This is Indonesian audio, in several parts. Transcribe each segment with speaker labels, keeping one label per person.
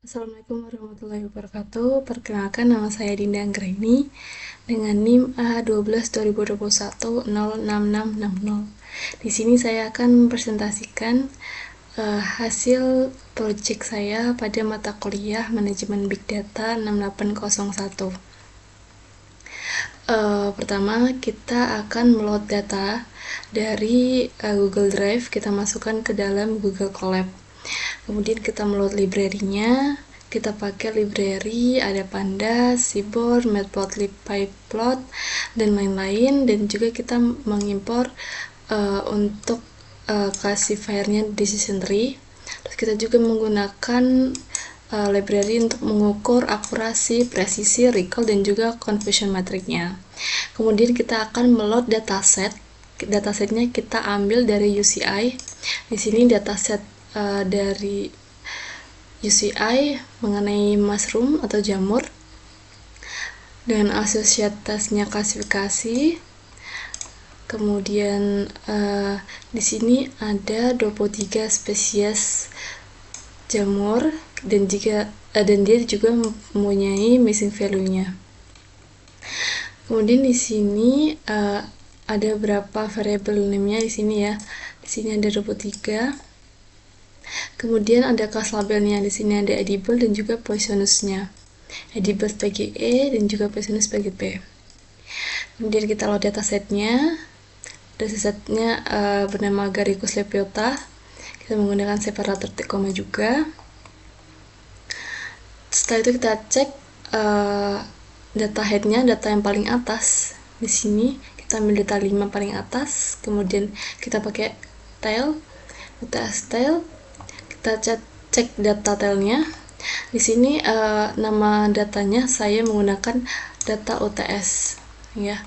Speaker 1: Assalamualaikum warahmatullahi wabarakatuh. Perkenalkan, nama saya Dinda Anggraini dengan NIM A12 2021 06660. Di sini saya akan mempresentasikan hasil proyek saya pada mata kuliah Manajemen Big Data 6801. Pertama, kita akan meload data dari Google Drive, kita masukkan ke dalam Google Colab. Kemudian kita meload library-nya, kita pakai library ada Pandas, Seaborn, Matplotlib, PyPlot, dan lain-lain. Dan juga kita mengimpor untuk classifier-nya decision tree. Terus kita juga menggunakan library untuk mengukur akurasi, presisi, recall, dan juga confusion matrix-nya. Kemudian kita akan meload dataset. Datasetnya kita ambil dari UCI. Di sini dataset dari UCI mengenai mushroom atau jamur dengan asosietasnya klasifikasi. Kemudian di sini ada 23 spesies jamur dan dia juga mempunyai missing value-nya. Kemudian di sini ada berapa variable name-nya di sini ya. Di sini ada 23. Kemudian ada class labelnya, di sini ada edible dan juga poisonous-nya. Edible sebagai E dan juga poisonous sebagai P. Kemudian kita load datasetnya. Datasetnya bernama Agaricus lepiota. Kita menggunakan separator titik koma juga. Setelah itu kita cek data head-nya, data yang paling atas. Di sini kita ambil data 5 paling atas, kemudian kita pakai tail, UTS tail. Kita cek data tailnya. Di sini nama datanya saya menggunakan data UTS ya.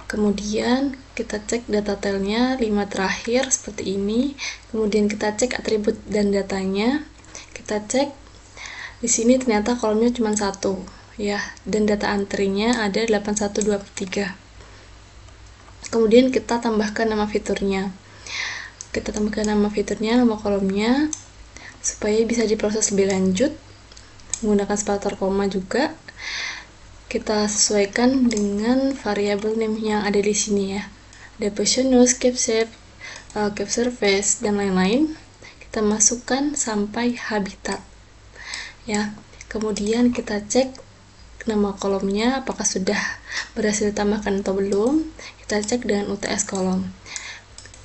Speaker 1: Kemudian kita cek data tailnya 5 terakhir seperti ini. Kemudian kita cek atribut dan datanya. Kita cek di sini ternyata kolomnya cuma 1 ya, dan data antrinya ada 8123. Kemudian kita tambahkan nama fiturnya. Kita tambahkan nama fiturnya, nama kolomnya, supaya bisa diproses lebih lanjut. Menggunakan separator koma juga. Kita sesuaikan dengan variabel name yang ada di sini ya. Ada poisonous, capshape, cap surface, dan lain-lain. Kita masukkan sampai habitat ya. Kemudian kita cek nama kolomnya apakah sudah berhasil ditambahkan atau belum. Kita cek dengan UTS kolom.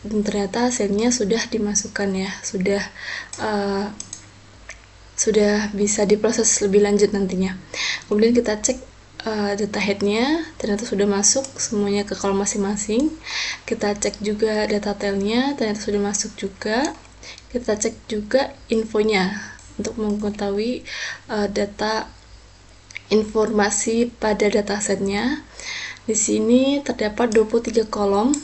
Speaker 1: Dan ternyata hasilnya sudah dimasukkan ya, sudah bisa diproses lebih lanjut nantinya. Kemudian kita cek data head-nya, ternyata sudah masuk semuanya ke kolom masing-masing. Kita cek juga data tail-nya, ternyata sudah masuk juga. Kita cek juga infonya untuk mengetahui data informasi pada datasetnya. Di sini terdapat 23 kolom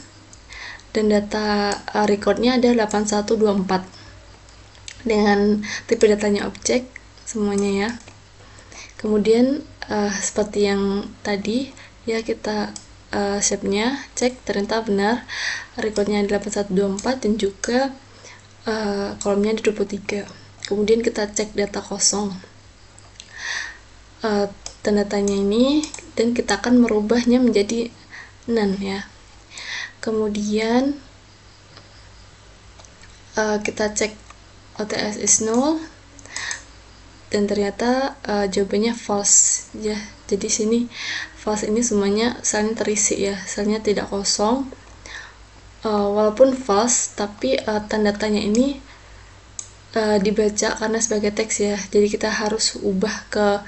Speaker 1: dan data recordnya ada 8124 dengan tipe datanya objek semuanya ya. Kemudian seperti yang tadi ya, kita shape-nya cek, ternyata benar recordnya 8124 dan juga kolomnya ada 23. Kemudian kita cek data kosong tanda-tanya ini, dan kita akan merubahnya menjadi none ya. Kemudian kita cek OTS is null dan ternyata jawabannya false ya. Jadi sini false ini semuanya selnya terisi ya, selnya tidak kosong. Walaupun false tapi tanda tanya ini dibaca karena sebagai teks ya, jadi kita harus ubah ke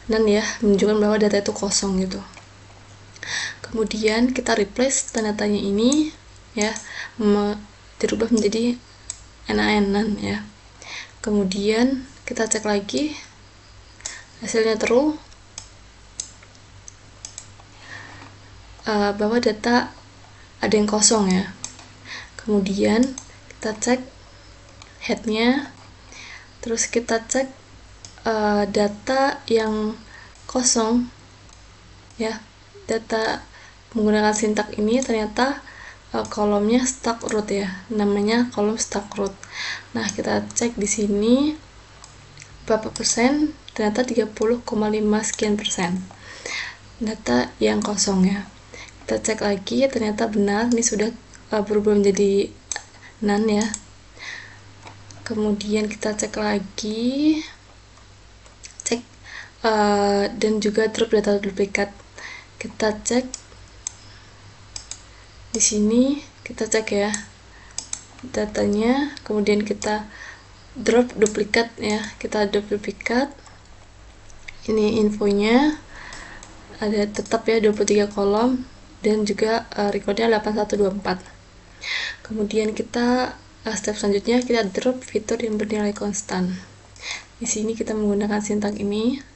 Speaker 1: none ya, menunjukkan bahwa data itu kosong gitu. Kemudian kita replace tanda tanya ini ya, dirubah menjadi none ya. Kemudian kita cek lagi hasilnya true, bahwa data ada yang kosong ya. Kemudian kita cek headnya, terus kita cek data yang kosong ya. Data menggunakan sintak ini ternyata kolomnya stack root ya, namanya kolom stack root. Nah, kita cek di sini berapa persen, ternyata 30,5 sekian persen data yang kosong ya. Kita cek lagi, ternyata benar, ini sudah berubah menjadi none ya. Kemudian kita cek lagi, dan juga drop data duplikat. Kita cek di sini, kita cek ya datanya, kemudian kita drop duplikat ya, kita drop duplikat. Ini infonya ada tetap ya 23 kolom dan juga recordnya 8124. Kemudian kita step selanjutnya kita drop fitur yang bernilai konstan. Di sini kita menggunakan sintak ini.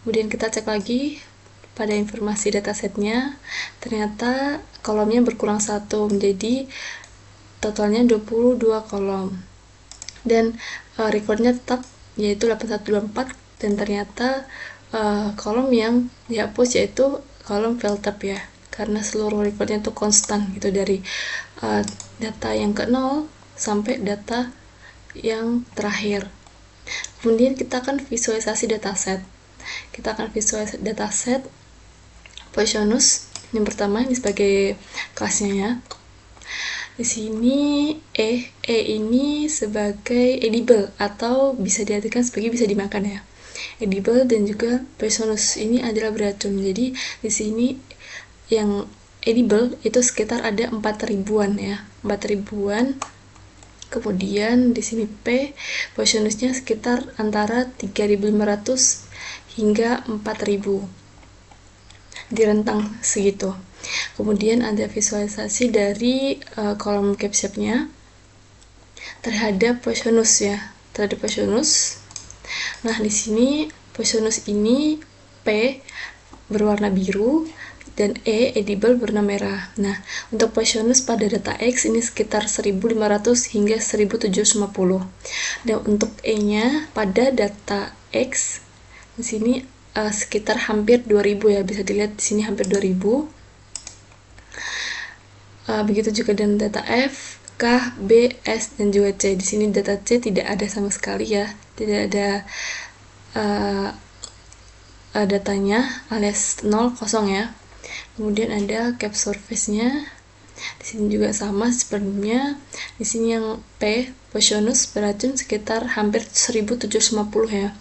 Speaker 1: Kemudian kita cek lagi pada informasi datasetnya, ternyata kolomnya berkurang 1 menjadi totalnya 22 kolom. Dan recordnya tetap yaitu 8124, dan ternyata kolom yang dihapus yaitu kolom fill tab ya, karena seluruh recordnya itu konstan gitu, dari data yang ke 0 sampai data yang terakhir. Kemudian kita akan visualisasi dataset. Kita akan visualisasi dataset Poisonus yang pertama, ini sebagai kelasnya ya. Di sini E ini sebagai edible atau bisa diartikan sebagai bisa dimakan ya. Edible, dan juga Poisonus ini adalah beracun. Jadi di sini yang edible itu sekitar ada 4.000-an ya, 4.000-an. Kemudian di sini P Poisonusnya sekitar antara 3.500 hingga 4.000 di rentang segitu. Kemudian ada visualisasi dari kolom capshape-nya terhadap Poisonus ya, terhadap Poisonus. Nah, di sini Poisonus ini P berwarna biru dan E edible berwarna merah. Nah, untuk Poisonus pada data X ini sekitar 1.500 hingga 1.750. Dan untuk E-nya pada data X di sini sekitar hampir 2.000 ya, bisa dilihat di sini hampir 2.000. Begitu juga dengan data F, K, B, S, dan juga C. Di sini data C tidak ada sama sekali ya, tidak ada datanya, alias 0, kosong ya. Kemudian ada cap surface-nya. Di sini juga sama sebelumnya. Di sini yang P Poisonus beracun sekitar hampir 1.750 ya,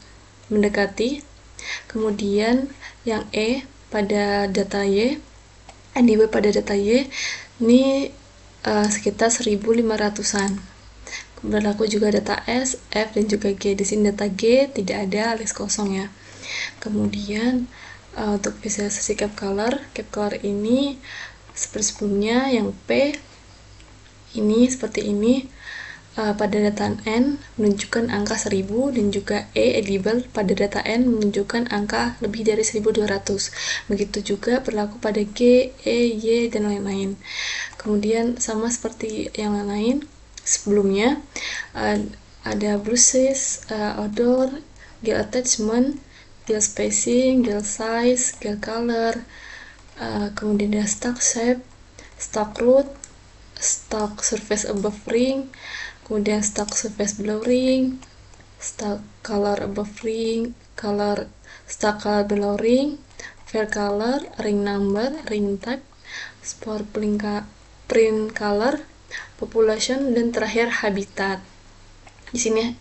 Speaker 1: mendekati. Kemudian yang E pada data Y, NDW pada data Y ini sekitar 1.500-an. Berlaku juga data S, F, dan juga G. Di sini data G tidak ada, alias kosong ya. Kemudian untuk visualisasi cap color ini seperti sebelumnya. Yang P ini seperti ini, pada data N menunjukkan angka 1000, dan juga E edible pada data N menunjukkan angka lebih dari 1200. Begitu juga berlaku pada G, E, Y, dan lain-lain. Kemudian sama seperti yang lain sebelumnya, ada brushes, odor, gel attachment, gel spacing, gel size, gel color, kemudian ada stock shape, stock root, stock surface above ring, kemudian stock surface below ring, stock color above ring, stock color below ring, fair color, ring number, ring type, spore print color, population, dan terakhir habitat. Di sini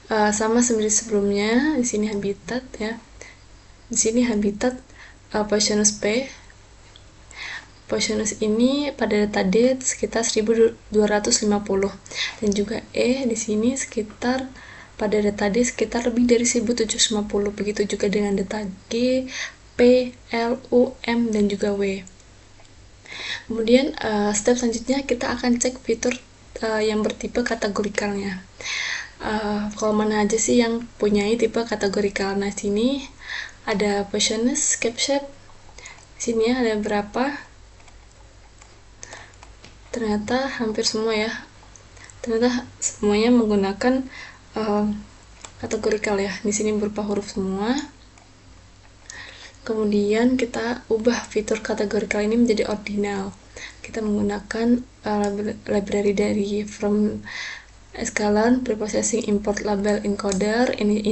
Speaker 1: sama seperti sebelumnya. Di sini habitat ya. Di sini habitat Poisonus P. Poisonus ini pada data D sekitar 1.250, dan juga E di sini sekitar pada data D sekitar lebih dari 1.750. Begitu juga dengan data G, P, L, U, M, dan juga W. Kemudian step selanjutnya kita akan cek fitur yang bertipe kategorikalnya. Kalau mana aja sih yang punya tipe kategorikal. Nah, sini ada Poisonus, capshape. Sini ada berapa? Ternyata hampir semua ya. Ternyata semuanya menggunakan kategorikal ya. Di sini berupa huruf semua. Kemudian kita ubah fitur kategorikal ini menjadi ordinal. Kita menggunakan library dari from Escalon preprocessing import label encoder, ini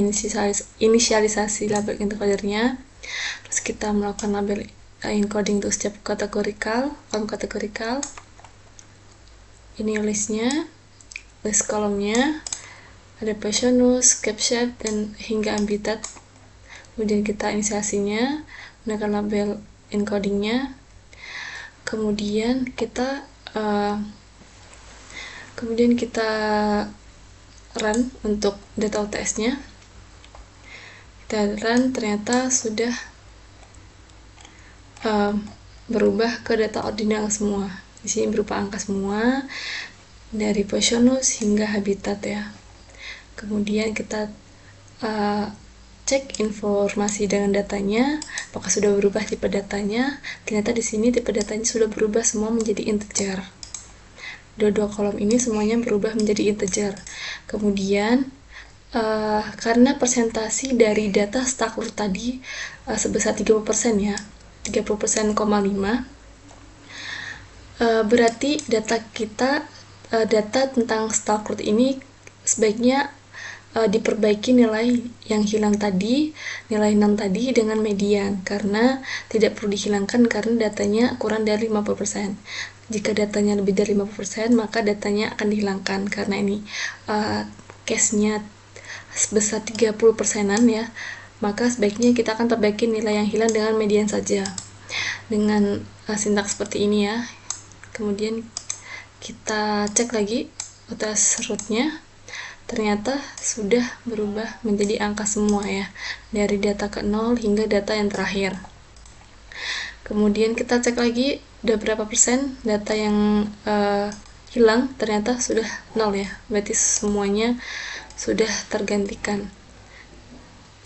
Speaker 1: inisialisasi label encodernya. Terus kita melakukan label encoding untuk setiap kategorikal, kolom kategorikal. Ini listnya, list kolomnya, ada Poisonus, CapShape, dan hingga habitat. Kemudian kita inisiasinya menggunakan label encodingnya. Kemudian kita run untuk data OTS-nya. Kita run, ternyata sudah berubah ke data ordinal semua. Di sini berupa angka semua dari Poisonus hingga habitat ya. Kemudian kita cek informasi dengan datanya, apakah sudah berubah tipe datanya. Ternyata di sini tipe datanya sudah berubah semua menjadi integer. Dua kolom ini semuanya berubah menjadi integer. Kemudian karena persentasi dari data Stackler tadi sebesar 30% ya, 30,5%, berarti data tentang Stackler ini sebaiknya diperbaiki nilai yang hilang tadi, nilai 6 tadi dengan median, karena tidak perlu dihilangkan karena datanya kurang dari 50%. Jika datanya lebih dari 50%, maka datanya akan dihilangkan karena ini case-nya sebesar 30%-an ya. Maka sebaiknya kita akan perbaiki nilai yang hilang dengan median saja. Dengan sintaks seperti ini ya. Kemudian kita cek lagi OTS root-nya. Ternyata sudah berubah menjadi angka semua ya, dari data ke 0 hingga data yang terakhir. Kemudian kita cek lagi udah berapa persen data yang hilang, ternyata sudah 0 ya, berarti semuanya sudah tergantikan,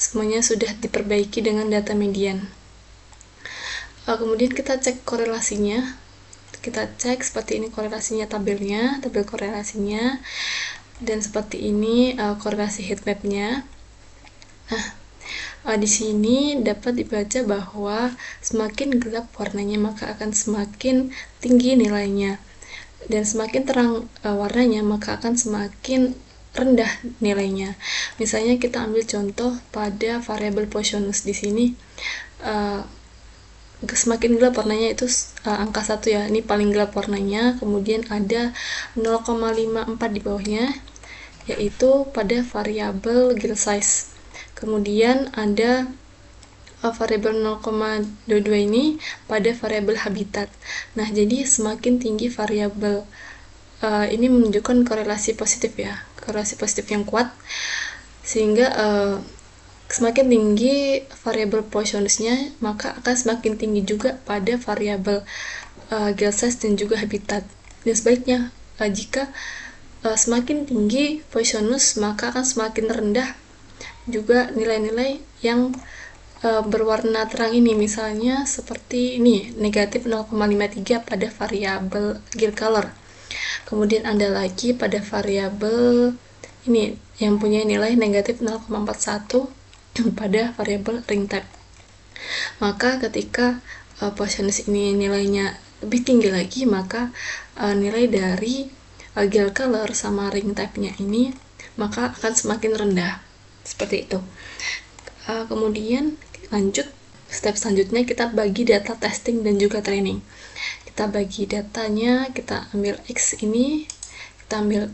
Speaker 1: semuanya sudah diperbaiki dengan data median. Kemudian kita cek korelasinya, kita cek seperti ini korelasinya, tabel korelasinya, dan seperti ini korelasi heatmap-nya. Nah, di sini dapat dibaca bahwa semakin gelap warnanya maka akan semakin tinggi nilainya, dan semakin terang warnanya maka akan semakin rendah nilainya. Misalnya kita ambil contoh pada variabel Poisonus di sini. Semakin gelap warnanya itu angka 1 ya, ini paling gelap warnanya. Kemudian ada 0,54 di bawahnya, yaitu pada variabel gill size. Kemudian ada variabel 0,22 ini pada variabel habitat. Nah, jadi semakin tinggi variabel ini menunjukkan korelasi positif ya, korelasi positif yang kuat, sehingga semakin tinggi variabel Poisonusnya maka akan semakin tinggi juga pada variabel gill size dan juga habitat. Dan sebaliknya jika semakin tinggi Poisonus maka akan semakin rendah juga nilai-nilai yang berwarna terang ini, misalnya seperti ini negatif 0,53 pada variabel gill color. Kemudian ada lagi pada variabel ini yang punya nilai negatif 0,41 pada variabel ring type. Maka ketika Poisonus ini nilainya lebih tinggi lagi, maka nilai dari gill color sama ring type-nya ini maka akan semakin rendah. Seperti itu. Kemudian lanjut step selanjutnya, kita bagi data testing dan juga training. Kita bagi datanya, kita ambil X ini, kita ambil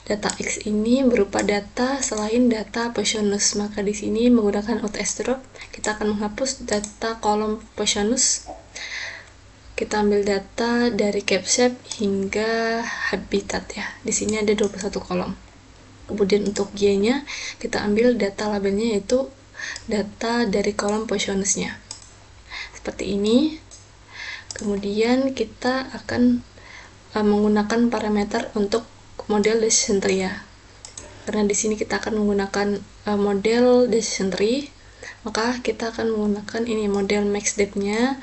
Speaker 1: data X ini berupa data selain data Poisonus. Maka di sini menggunakan OTS drop, kita akan menghapus data kolom Poisonus. Kita ambil data dari CapShape hingga habitat ya. Di sini ada 21 kolom. Kemudian untuk Y-nya kita ambil data labelnya, yaitu data dari kolom Poisonusnya. Seperti ini. Kemudian kita akan menggunakan parameter untuk model decision tree ya. Karena di sini kita akan menggunakan model decision tree, maka kita akan menggunakan ini model max depth-nya,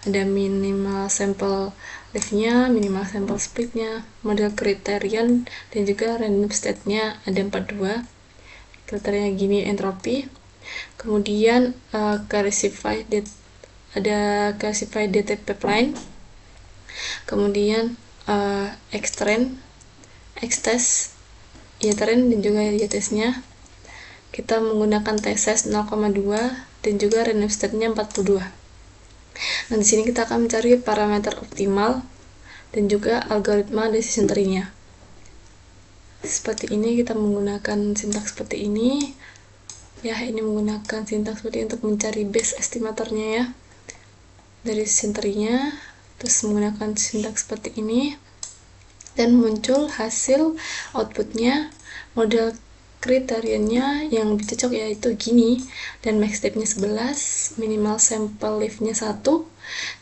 Speaker 1: ada minimal sample depth-nya, minimal sample split-nya, model criterion, dan juga random state-nya ada 42. Kriterianya gini entropy. Kemudian ada classified data pipeline. Kemudian extend, extest, ieterin dan juga ietesnya. Kita menggunakan t-size 0,2 dan juga random state-nya 42. Nah, di sini kita akan mencari parameter optimal dan juga algoritma decision tree-nya. Seperti ini, kita menggunakan sintaks seperti ini. Ya, ini menggunakan sintaks seperti ini untuk mencari base estimatornya ya. Dari decision tree-nya, terus menggunakan sintaks seperti ini. Dan muncul hasil outputnya, model kriterianya yang lebih cocok yaitu gini, dan max step-nya 11, minimal sample lift-nya 1,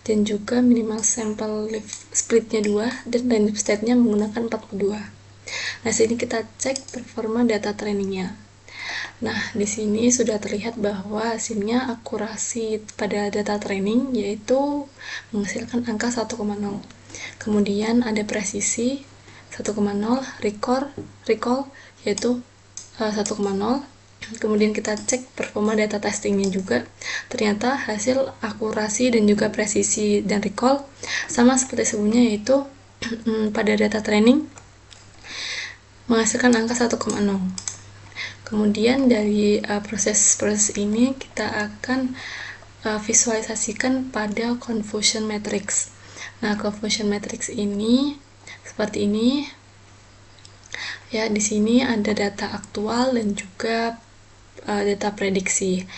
Speaker 1: dan juga minimal sample lift split-nya 2, dan random state-nya menggunakan 42. Nah, sini kita cek performa data trainingnya. Nah, di sini sudah terlihat bahwa hasilnya akurasi pada data training yaitu menghasilkan angka 1,0. Kemudian ada presisi 1,0, recall yaitu 1,0. Kemudian kita cek performa data testingnya juga. Ternyata hasil akurasi dan juga presisi dan recall sama seperti sebelumnya, yaitu pada data training menghasilkan angka 1,0. Kemudian dari proses ini kita akan visualisasikan pada confusion matrix. Nah, confusion matrix ini seperti ini. Ya, di sini ada data aktual dan juga data prediksi.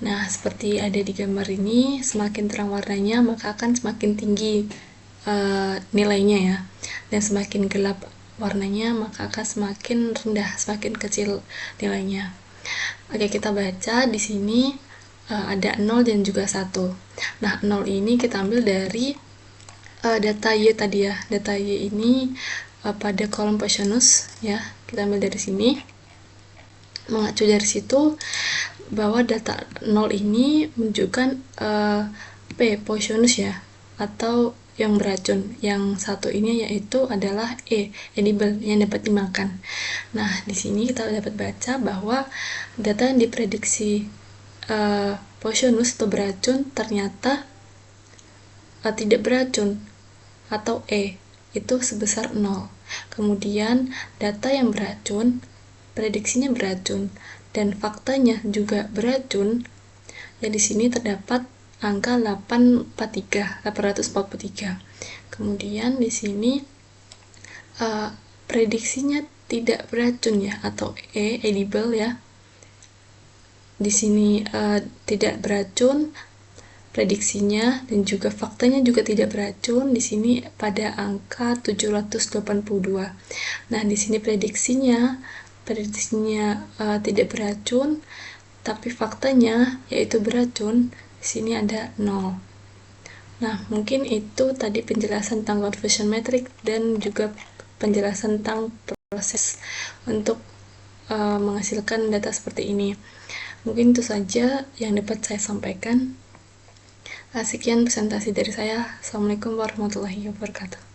Speaker 1: Nah, seperti ada di gambar ini, semakin terang warnanya maka akan semakin tinggi nilainya ya. Dan semakin gelap warnanya maka akan semakin rendah, semakin kecil nilainya. Oke, kita baca di sini ada 0 dan juga 1. Nah, 0 ini kita ambil dari data Y tadi ya. Data Y ini pada kolom Poisonus ya. Kita ambil dari sini. Mengacu dari situ bahwa data 0 ini menunjukkan P Poisonus ya, atau yang beracun. Yang satu ini yaitu adalah edible, yang dapat dimakan. Nah, di sini kita dapat baca bahwa data yang diprediksi Poisonus atau beracun ternyata tidak beracun, atau itu sebesar 0. Kemudian data yang beracun, prediksinya beracun, dan faktanya juga beracun. Ya, di sini terdapat angka 843. Kemudian di sini prediksinya tidak beracun ya, atau edible ya. Di sini tidak beracun, prediksinya dan juga faktanya juga tidak beracun. Di sini pada angka 782. Nah, di sini prediksinya tidak beracun, tapi faktanya yaitu beracun. Di sini ada 0. Nah, mungkin itu tadi penjelasan tentang confusion matrix dan juga penjelasan tentang proses untuk menghasilkan data seperti ini. Mungkin itu saja yang dapat saya sampaikan. Sekian presentasi dari saya. Assalamualaikum warahmatullahi wabarakatuh.